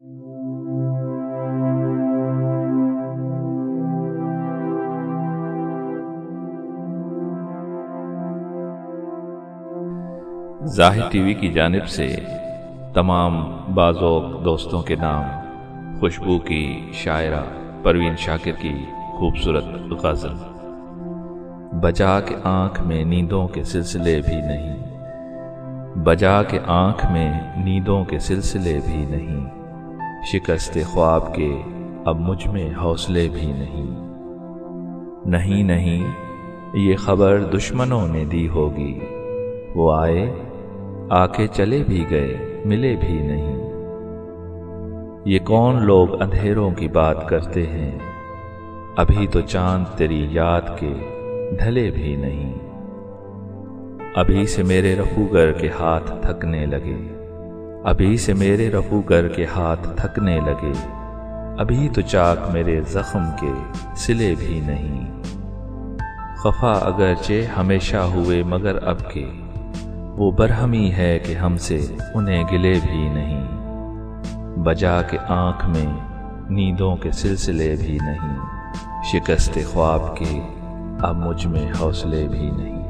ظاہر T V کی جانب سے تمام بازوق دوستوں کے نام خوشبو کی شاعرہ پروین شاکر کی خوبصورت غزل۔ بجا کے آنکھ میں نیندوں کے سلسلے بھی نہیں، بجا کے آنکھ میں نیندوں کے سلسلے بھی نہیں، شکست خواب کے اب مجھ میں حوصلے بھی نہیں۔ نہیں نہیں یہ خبر دشمنوں نے دی ہوگی، وہ آئے آ کے چلے بھی گئے ملے بھی نہیں۔ یہ کون لوگ اندھیروں کی بات کرتے ہیں، ابھی تو چاند تیری یاد کے ڈھلے بھی نہیں۔ ابھی سے میرے رفوگر کے ہاتھ تھکنے لگے، ابھی سے میرے رفوگر کے ہاتھ تھکنے لگے، ابھی تو چاک میرے زخم کے سلے بھی نہیں۔ خفا اگرچہ ہمیشہ ہوئے مگر اب کے وہ برہمی ہے کہ ہم سے انہیں گلے بھی نہیں۔ بجا کے آنکھ میں نیندوں کے سلسلے بھی نہیں، شکست خواب کے اب مجھ میں حوصلے بھی نہیں۔